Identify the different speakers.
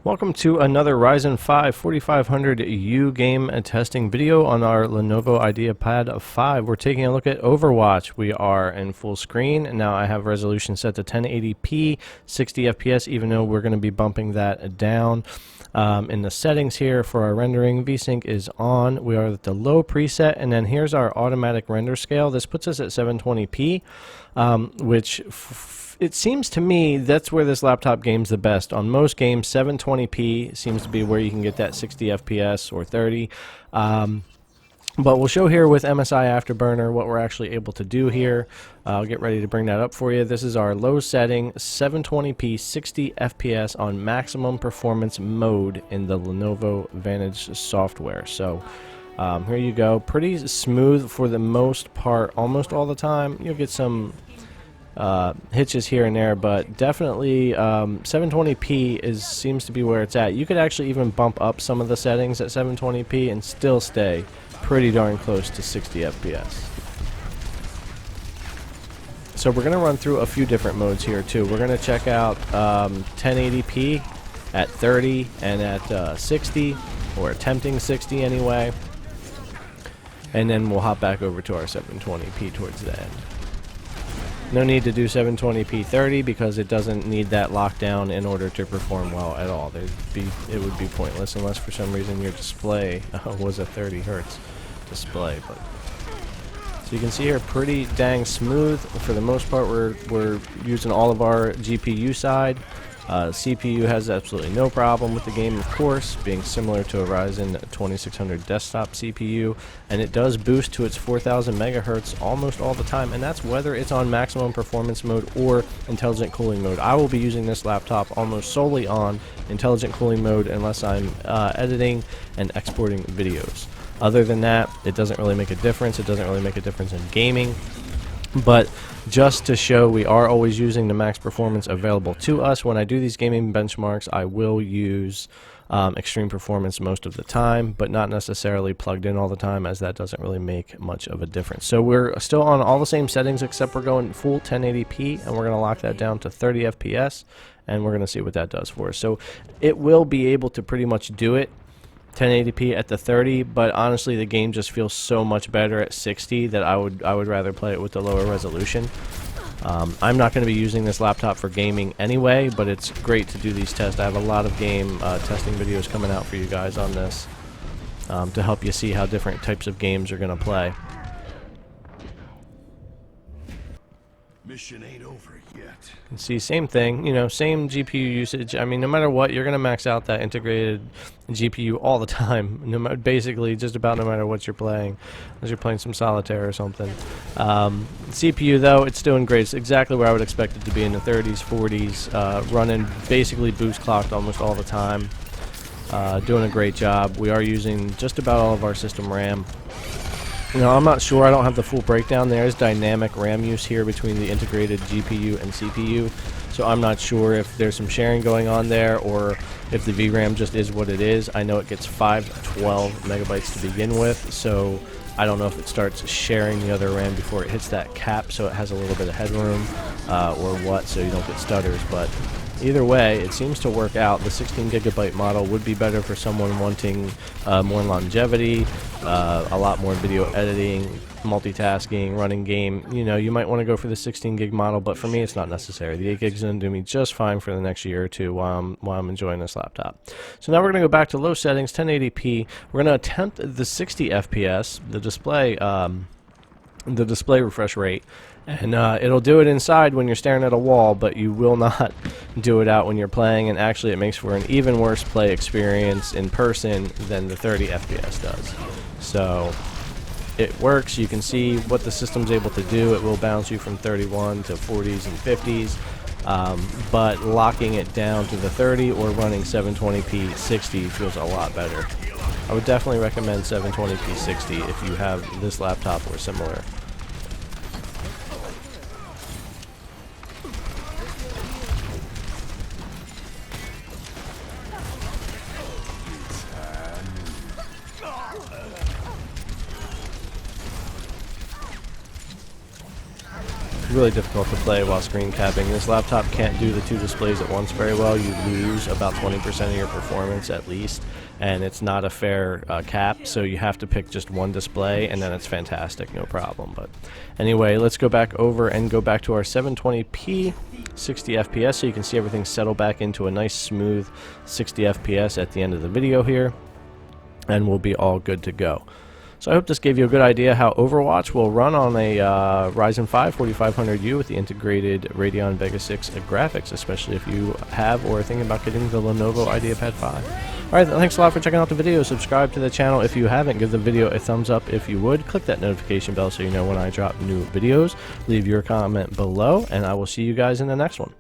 Speaker 1: Welcome to another Ryzen 5 4500U game testing video on our Lenovo Ideapad 5. We're taking a look at Overwatch. We are in full screen, and now I have resolution set to 1080p, 60 FPS, even though we're going to be bumping that down. In the settings here for our rendering, VSync is on. We are at the low preset, and then here's our automatic render scale. This puts us at 720p, which it seems to me that's where this laptop games the best. On most games, 720p seems to be where you can get that 60 FPS or 30. But we'll show here with MSI Afterburner what we're actually able to do here. I'll get ready to bring that up for you. This is our low setting, 720p, 60 FPS on maximum performance mode in the Lenovo Vantage software. So here you go. Pretty smooth for the most part, almost all the time. You'll get some hitches here and there, but definitely 720p seems to be where it's at. You could actually even bump up some of the settings at 720p and still stay pretty darn close to 60 FPS. So we're going to run through a few different modes here too. We're going to check out 1080p at 30 and at 60, or attempting 60 anyway, and then we'll hop back over to our 720p towards the end. No need to do 720p 30 because it doesn't need that lockdown in order to perform well at all. It would be pointless unless for some reason your display was a 30 hertz display. But so you can see here, pretty dang smooth for the most part. We're using all of our GPU side. CPU has absolutely no problem with the game, of course, being similar to a Ryzen 2600 desktop CPU, and it does boost to its 4000 megahertz almost all the time, and that's whether it's on maximum performance mode or intelligent cooling mode. I will be using this laptop almost solely on intelligent cooling mode unless I'm editing and exporting videos. Other than that, it doesn't really make a difference. It doesn't really make a difference in gaming. But just to show we are always using the max performance available to us, when I do these gaming benchmarks, I will use extreme performance most of the time, but not necessarily plugged in all the time, as that doesn't really make much of a difference. So we're still on all the same settings, except we're going full 1080p, and we're going to lock that down to 30 FPS, and we're going to see what that does for us. So it will be able to pretty much do it 1080p at the 30, but honestly the game just feels so much better at 60 that I would rather play it with the lower resolution. I'm not going to be using this laptop for gaming anyway, but it's great to do these tests. I have a lot of game testing videos coming out for you guys on this to help you see how different types of games are going to play.
Speaker 2: Mission ain't over yet.
Speaker 1: You see, same thing, you know, same GPU usage. I mean, no matter what, you're going to max out that integrated GPU all the time, basically just about no matter what you're playing, unless you're playing some solitaire or something. CPU, though, it's doing great. It's exactly where I would expect it to be, in the 30s, 40s, running basically boost clocked almost all the time. Doing a great job. We are using just about all of our system RAM. You know, I'm not sure, I don't have the full breakdown. There's dynamic RAM use here between the integrated GPU and CPU, so I'm not sure if there's some sharing going on there or if the VRAM just is what it is. I know it gets 512 megabytes to begin with, so I don't know if it starts sharing the other RAM before it hits that cap, so it has a little bit of headroom or what, so you don't get stutters. But either way, it seems to work out. The 16 gigabyte model would be better for someone wanting more longevity, a lot more video editing, multitasking, running game. You know, you might want to go for the 16 gig model, but for me it's not necessary. The 8 gig is going to do me just fine for the next year or two while I'm enjoying this laptop. So now we're going to go back to low settings, 1080p. We're going to attempt the 60 FPS, the display refresh rate, and it'll do it inside when you're staring at a wall, but you will not do it out when you're playing, and actually it makes for an even worse play experience in person than the 30 FPS does. So it works. You can see what the system's able to do. It will bounce you from 31 to 40s and 50s, but locking it down to the 30 or running 720p 60 feels a lot better. I would definitely recommend 720p 60 if you have this laptop or similar. really difficult to play while screen capping. This laptop can't do the 2 displays at once very well. You lose about 20% of your performance at least, and it's not a fair cap, so you have to pick just one display, and then it's fantastic, no problem. But anyway, let's go back over and go back to our 720p 60 FPS so you can see everything settle back into a nice smooth 60 FPS at the end of the video here, and we'll be all good to go. So I hope this gave you a good idea how Overwatch will run on a Ryzen 5 4500U with the integrated Radeon Vega 6 graphics, especially if you have or are thinking about getting the Lenovo Ideapad 5. Alright, thanks a lot for checking out the video. Subscribe to the channel if you haven't. Give the video a thumbs up if you would. Click that notification bell so you know when I drop new videos. Leave your comment below, and I will see you guys in the next one.